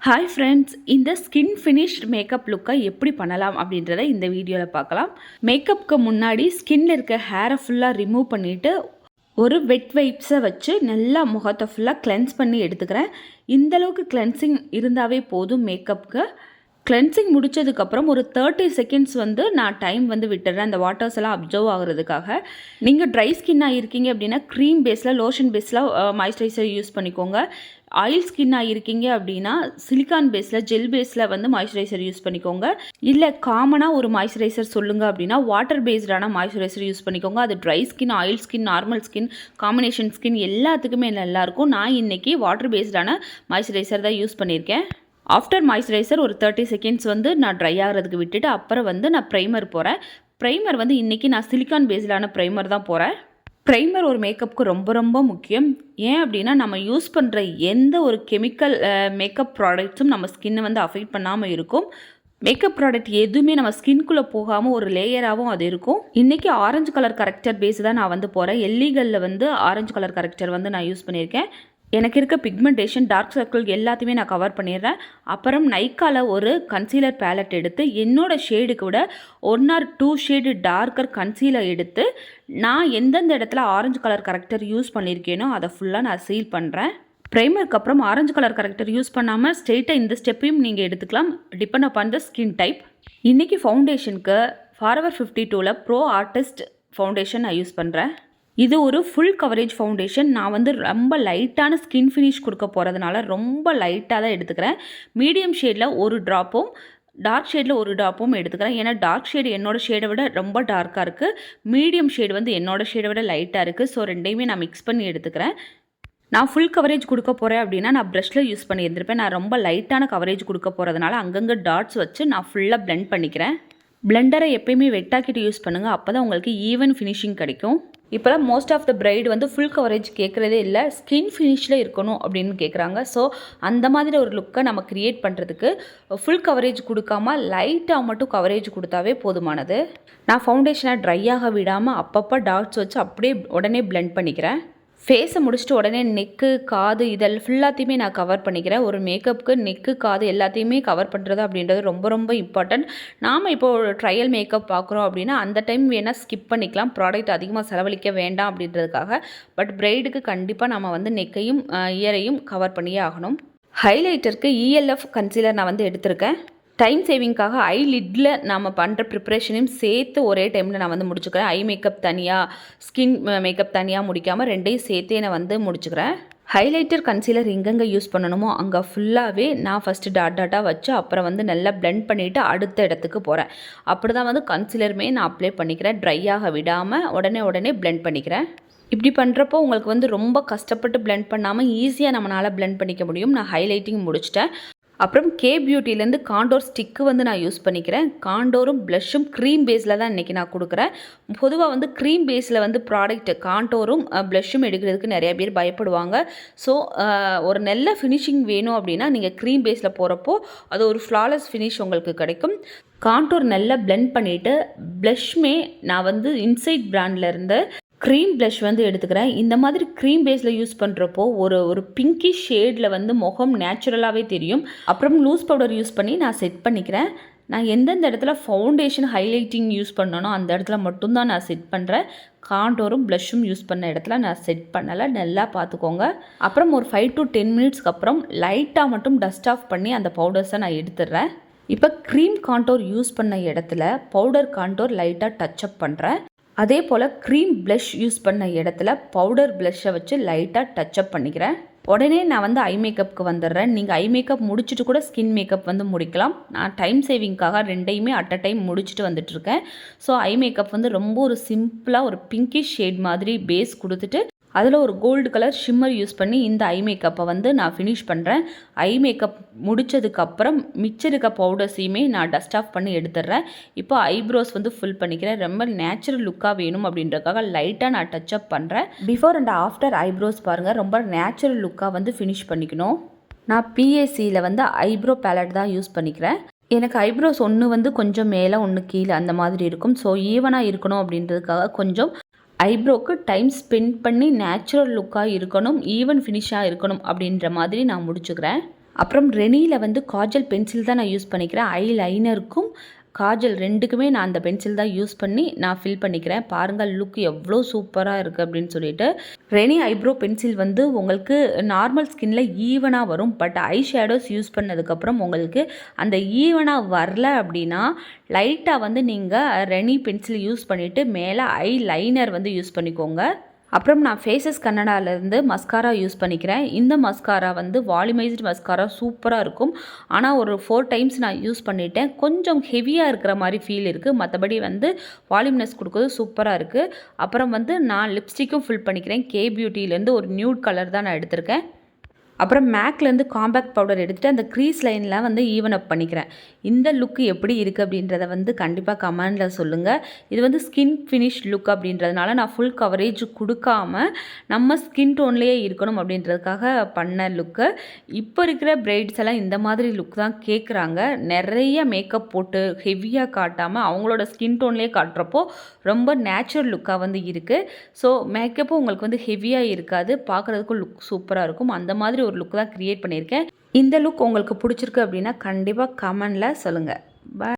Hi friends, இந்த skin finished makeup லுக்கை எப்படி பண்ணலாம் அப்படின்றத இந்த வீடியோவில் பார்க்கலாம். மேக்கப்புக்கு முன்னாடி ஸ்கின்ல இருக்க ஹேரை ஃபுல்லாக ரிமூவ் பண்ணிவிட்டு ஒரு வெட் வைப்ஸை வச்சு நல்லா முகத்தை ஃபுல்லாக கிளென்ஸ் பண்ணி எடுத்துக்கிறேன். இந்தளவுக்கு கிளென்சிங் இருந்தாவே போதும் மேக்கப்புக்கு. கிளென்சிங் முடித்ததுக்கப்புறம் ஒரு 30 செகண்ட்ஸ் நான் டைம் விட்டுடுறேன் அந்த வாட்டர்ஸ் எல்லாம் அப்சர்வ் ஆகிறதுக்காக. நீங்கள் ட்ரை ஸ்கின்னாக இருக்கீங்க அப்படின்னா க்ரீம் பேஸில் லோஷன் பேஸில் மாய்ஸ்சரைசர் யூஸ் பண்ணிக்கோங்க. ஆயில் ஸ்கின்னாக இருக்கீங்க அப்படின்னா சிலிக்கான் பேஸில் ஜெல் பேஸில் மாய்ஸ்சரைசர் யூஸ் பண்ணிக்கோங்க. இல்லை காமனாக ஒரு மாய்ஸ்சரைசர் சொல்லுங்கள் அப்படின்னா வாட்டர் பேஸ்டான மாய்ஸ்சரைசர் யூஸ் பண்ணிக்கோங்க. அது dry skin, oil skin, normal skin, combination skin எல்லாத்துக்குமே நல்லாயிருக்கும். நான் இன்றைக்கி வாட்டர் பேஸ்டான மாய்ஸ்சரைசர் தான் யூஸ் பண்ணியிருக்கேன். ஆஃப்டர் மாய்ஸ்சரைசர் ஒரு 30 செகண்ட்ஸ் நான் ட்ரை ஆகிறதுக்கு விட்டுட்டு அப்புறம் நான் ப்ரைமர் போகிறேன். ப்ரைமர் இன்றைக்கி நான் சிலிக்கான் பேஸ்டான ப்ரைமர் தான் போகிறேன். ப்ரைமர் ஒரு மேக்கப்புக்கு ரொம்ப ரொம்ப முக்கியம். ஏன் அப்படின்னா நம்ம யூஸ் பண்ணுற எந்த ஒரு கெமிக்கல் மேக்கப் ப்ராடக்ட்ஸும் நம்ம ஸ்கின்னை அஃபெக்ட் பண்ணாமல் இருக்கும். மேக்கப் ப்ராடக்ட் எதுவுமே நம்ம ஸ்கின்குள்ளே போகாமல் ஒரு லேயராகவும் அது இருக்கும். இன்றைக்கி ஆரஞ்சு கலர் கரெக்டர் பேஸ் தான் நான் போகிறேன். எல்லிகளில் ஆரஞ்சு கலர் கரெக்டர் நான் யூஸ் பண்ணியிருக்கேன். எனக்கு இருக்க பிக்மெண்டேஷன், டார்க் சர்க்கிள் எல்லாத்தையுமே நான் கவர் பண்ணிடுறேன். அப்புறம் நைக்காவில் ஒரு கன்சீலர் பேலட் எடுத்து என்னோடய ஷேடுக்கு விட 1 or 2 ஷேடு டார்க்கர் கன்சீலர் எடுத்து நான் எந்தெந்த இடத்துல ஆரஞ்சு கலர் கரெக்டர் யூஸ் பண்ணியிருக்கேனோ அதை ஃபுல்லாக நான் சீல் பண்ணுறேன். ப்ரைமருக்கு அப்புறம் ஆரஞ்சு கலர் கரெக்டர் யூஸ் பண்ணாமல் ஸ்ட்ரெயிட்டாக இந்த ஸ்டெப்பையும் நீங்கள் எடுத்துக்கலாம், depend upon the skin type. இன்றைக்கி ஃபவுண்டேஷனுக்கு ஃபார்எவர் 52ல் ப்ரோ ஆர்டிஸ்ட் ஃபவுண்டேஷன் நான் யூஸ் பண்ணுறேன். இது ஒரு ஃபுல் கவரேஜ் ஃபவுண்டேஷன். நான் ரொம்ப லைட்டான ஸ்கின் ஃபினிஷ் கொடுக்க போகிறதுனால ரொம்ப லைட்டாக தான் எடுத்துக்கிறேன். மீடியம் ஷேடில் ஒரு ட்ராப்பும் டார்க் ஷேடில் ஒரு ட்ராப்பும் எடுத்துக்கிறேன். ஏன்னா டார்க் ஷேடு என்னோடய ஷேடை விட ரொம்ப டார்க்காக இருக்குது, மீடியம் ஷேடு என்னோடய ஷேடை விட லைட்டாக இருக்குது. ஸோ ரெண்டையுமே நான் மிக்ஸ் பண்ணி எடுத்துக்கிறேன். நான் ஃபுல் கவரேஜ் கொடுக்க போகிறேன் அப்படின்னா நான் ப்ரஷில் யூஸ் பண்ணியிருந்திருப்பேன். நான் ரொம்ப லைட்டான கவரேஜ் கொடுக்க போகிறதுனால அங்கங்கே டாட்ஸ் வச்சு நான் ஃபுல்லாக பிளெண்ட் பண்ணிக்கிறேன். பிளெண்டரை எப்பயுமே வெட்டாக்கிட்டு யூஸ் பண்ணுங்கள், அப்போ தான் உங்களுக்கு ஈவன் ஃபினிஷிங் கிடைக்கும். இப்போலாம் most of the bride full coverage கேட்குறதே இல்லை, ஸ்கின் ஃபினிஷில் இருக்கணும் அப்படின்னு கேட்குறாங்க. ஸோ அந்த மாதிரி ஒரு லுக்கை நம்ம க்ரியேட் பண்ணுறதுக்கு ஃபுல் கவரேஜ் கொடுக்காமல் லைட்டாக மட்டும் கவரேஜ் கொடுத்தாவே போதுமானது. நான் ஃபவுண்டேஷனை ட்ரையாக விடாமல் அப்பப்போ டாட்ஸ் வச்சு அப்படியே உடனே பிளெண்ட் பண்ணிக்கிறேன். ஃபேஸை முடிச்சுட்டு உடனே நெக்கு, காது இதெல்லாம் ஃபுல்லாத்தையுமே நான் கவர் பண்ணிக்கிறேன். ஒரு மேக்கப்புக்கு நெக்கு, காது எல்லாத்தையுமே கவர் பண்ணுறது அப்படின்றது ரொம்ப ரொம்ப இம்பார்ட்டன்ட். நாம் இப்போது ட்ரையல் மேக்கப் பார்க்குறோம் அப்படின்னா அந்த டைம் வேணால் ஸ்கிப் பண்ணிக்கலாம், ப்ராடக்ட் அதிகமாக செலவழிக்க வேண்டாம் அப்படின்றதுக்காக. பட் பிரைடுக்கு கண்டிப்பாக நம்ம நெக்கையும் இயரையும் கவர் பண்ணியே ஆகணும். ஹைலைட்டருக்கு இஎல்எஃப் கன்சீலர் நான் எடுத்திருக்கேன். டைம் சேவிங்காக ஐ லிட்டில் நாம் பண்ணுற ப்ரிப்ரேஷனையும் சேர்த்து ஒரே டைமில் நான் முடிச்சுக்கிறேன். ஐ மேக்கப் தனியாக, ஸ்கின் மேக்கப் தனியாக முடிக்காமல் ரெண்டையும் சேர்த்தே நான் முடிச்சுக்கிறேன். ஹைலைட்டர் கன்சீலர் எங்கெங்கே யூஸ் பண்ணணுமோ அங்கே ஃபுல்லாகவே நான் ஃபஸ்ட்டு டாட்டாக வச்சு அப்புறம் நல்லா பிளெண்ட் பண்ணிவிட்டு அடுத்த இடத்துக்கு போகிறேன். அப்படி தான் கன்சீலருமே நான் அப்ளை பண்ணிக்கிறேன். ட்ரையாக விடாமல் உடனே பிளெண்ட் பண்ணிக்கிறேன். இப்படி பண்ணுறப்போ உங்களுக்கு ரொம்ப கஷ்டப்பட்டு பிளெண்ட் பண்ணாமல் ஈஸியாக நம்மளால் பிளெண்ட் பண்ணிக்க முடியும். நான் ஹைலைட்டிங் முடிச்சிட்டேன். அப்புறம் கே பியூட்டிலேருந்து காண்டோர் ஸ்டிக்கு நான் யூஸ் பண்ணிக்கிறேன். காண்டோரும் ப்ளஷ்ஷும் க்ரீம் பேஸில் தான் இன்றைக்கி நான் கொடுக்குறேன். பொதுவாக க்ரீம் பேஸில் ப்ராடக்ட் காண்டோரும் ப்ளஷ்ஷும் எடுக்கிறதுக்கு நிறைய பேர் பயப்படுவாங்க. ஸோ ஒரு நல்ல ஃபினிஷிங் வேணும் அப்படின்னா நீங்கள் க்ரீம் பேஸில் போகிறப்போ அது ஒரு ஃப்ளாலெஸ் ஃபினிஷ் உங்களுக்கு கிடைக்கும். காண்டோர் நல்லா பிளெண்ட் பண்ணிவிட்டு ப்ளஷ்மே நான் இன்சைட் பிராண்ட்லேருந்து க்ரீம் ப்ளஷ் எடுத்துக்கிறேன். இந்த மாதிரி க்ரீம் பேஸில் யூஸ் பண்ணுறப்போ ஒரு பிங்கிஷ் ஷேடில் முகம் நேச்சுரலாகவே தெரியும். அப்புறம் லூஸ் பவுடர் யூஸ் பண்ணி நான் செட் பண்ணிக்கிறேன். நான் எந்தெந்த இடத்துல ஃபவுண்டேஷன் ஹைலைட்டிங் யூஸ் பண்ணனோ அந்த இடத்துல மட்டும்தான் நான் செட் பண்ணுறேன். காண்டோரும் ப்ளஷ்ஷும் யூஸ் பண்ண இடத்துல நான் செட் பண்ணலை, நல்லா பார்த்துக்கோங்க. அப்புறம் ஒரு 5 to 10 மினிட்ஸ்க்கு அப்புறம் லைட்டாக மட்டும் டஸ்ட் ஆஃப் பண்ணி அந்த பவுடர்ஸை நான் எடுத்துடுறேன். இப்போ க்ரீம் காண்டோர் யூஸ் பண்ண இடத்துல பவுடர் காண்டோர் லைட்டாக டச்சப் பண்ணுறேன். அதே போல் க்ரீம் ப்ளஷ் யூஸ் பண்ண இடத்துல பவுடர் ப்ளஷ்ஷை வச்சு லைட்டாக டச்சப் பண்ணிக்கிறேன். உடனே நான் ஐ மேக்கப்புக்கு வந்துடுறேன். நீங்கள் ஐ மேக்கப் முடிச்சுட்டு கூட ஸ்கின் மேக்கப் முடிக்கலாம். நான் டைம் சேவிங்காக ரெண்டையுமே அட் அ டைம் முடிச்சுட்டு வந்துட்டுருக்கேன். ஸோ ஐ மேக்கப் ரொம்ப ஒரு சிம்பிளாக ஒரு பிங்கிஷ் ஷேட் மாதிரி பேஸ் கொடுத்துட்டு அதில் ஒரு கோல்டு கலர் ஷிம்மர் யூஸ் பண்ணி இந்த ஐ மேக்கப்பை நான் ஃபினிஷ் பண்ணுறேன். ஐ மேக்கப் முடித்ததுக்கப்புறம் மிச்சம் இருக்க பவுடர்ஸையுமே நான் டஸ்ட் ஆஃப் பண்ணி எடுத்துடுறேன். இப்போ ஐப்ரோஸ் ஃபில் பண்ணிக்கிறேன். ரொம்ப நேச்சுரல் லுக்காக வேணும் அப்படின்றதுக்காக லைட்டாக நான் டச்சப் பண்ணுறேன். பிஃபோர் அண்ட் ஆஃப்டர் ஐப்ரோஸ் பாருங்கள், ரொம்ப நேச்சுரல் லுக்காக ஃபினிஷ் பண்ணிக்கணும். நான் பிஏசியில் ஐப்ரோ பேலட் தான் யூஸ் பண்ணிக்கிறேன். எனக்கு ஐப்ரோஸ் ஒன்று கொஞ்சம் மேலே ஒன்று கீழே அந்த மாதிரி இருக்கும். ஸோ ஈவனாக இருக்கணும் அப்படின்றதுக்காக கொஞ்சம் ஐப்ரோக்கு டைம் ஸ்பெண்ட் பண்ணி நேச்சுரல் லுக்காக இருக்கணும், ஈவன் ஃபினிஷாக இருக்கணும் அப்படின்ற மாதிரி நான் முடிச்சுக்கிறேன். அப்புறம் ரெனியில் வந்து காஜல் பென்சில் தான் நான் யூஸ் பண்ணிக்கிறேன். ஐ லைனருக்கும் காஜல் ரெண்டுக்குமே நான் அந்த பென்சில் தான் யூஸ் பண்ணி நான் ஃபில் பண்ணிக்கிறேன். பாருங்கள் லுக் எவ்வளோ சூப்பராக இருக்குது அப்படின்னு சொல்லிட்டு. ரெனி ஐப்ரோ பென்சில் வந்து உங்களுக்கு நார்மல் ஸ்கின்ல ஈவனாக வரும். பட் ஐ ஷேடோஸ் யூஸ் பண்ணதுக்கப்புறம் உங்களுக்கு அந்த ஈவனாக வரல அப்படின்னா லைட்டாக வந்து நீங்கள் ரெனி பென்சில் யூஸ் பண்ணிவிட்டு மேலே ஐ லைனர் வந்து யூஸ் பண்ணிக்கோங்க. அப்புறம் நான் ஃபேஸஸ் கன்னடாலேருந்து மஸ்காரா யூஸ் பண்ணிக்கிறேன். இந்த மஸ்காரா வந்து வால்யூமைஸ்டு மஸ்காரா சூப்பராக இருக்கும். ஆனால் ஒரு 4 டைம்ஸ் நான் யூஸ் பண்ணிட்டேன். கொஞ்சம் ஹெவியாக இருக்கிற மாதிரி ஃபீல் இருக்குது. மற்றபடி வந்து வால்யூம்னஸ் கொடுக்குறது சூப்பராக இருக்குது. அப்புறம் வந்து நான் லிப்ஸ்டிக்கும் ஃபில் பண்ணிக்கிறேன். கே பியூட்டிலேருந்து ஒரு நியூட் கலர் தான் நான் எடுத்திருக்கேன். அப்புறம் மேக்லேருந்து காம்பேக்ட் பவுடர் எடுத்துகிட்டு அந்த க்ரீஸ் லைனில் வந்து ஈவன் அப் பண்ணிக்கிறேன். இந்த லுக்கு எப்படி இருக்குது அப்படின்றத வந்து கண்டிப்பாக கமெண்டில் சொல்லுங்கள். இது வந்து ஸ்கின் ஃபினிஷ் லுக் அப்படின்றதுனால நான் ஃபுல் கவரேஜ் கொடுக்காம நம்ம ஸ்கின் டோன்லேயே இருக்கணும் அப்படின்றதுக்காக பண்ண லுக்கு. இப்போ இருக்கிற பிரைட்ஸ் எல்லாம் இந்த மாதிரி லுக் தான் கேட்குறாங்க. நிறைய மேக்கப் போட்டு ஹெவியாக காட்டாமல் அவங்களோட ஸ்கின் டோன்லேயே காட்டுறப்போ ரொம்ப நேச்சுரல் லுக்காக வந்து இருக்குது. ஸோ மேக்கப்பும் உங்களுக்கு வந்து ஹெவியாக இருக்காது, பார்க்குறதுக்கும் லுக் சூப்பராக இருக்கும். அந்த மாதிரி ஒரு லுக் தான் க்ரியேட் பண்ணியிருக்கேன். இந்த லுக் உங்களுக்கு பிடிச்சிருக்கு அப்படின்னா கண்டிப்பாக கமெண்டில் சொல்லுங்கள். பாய்.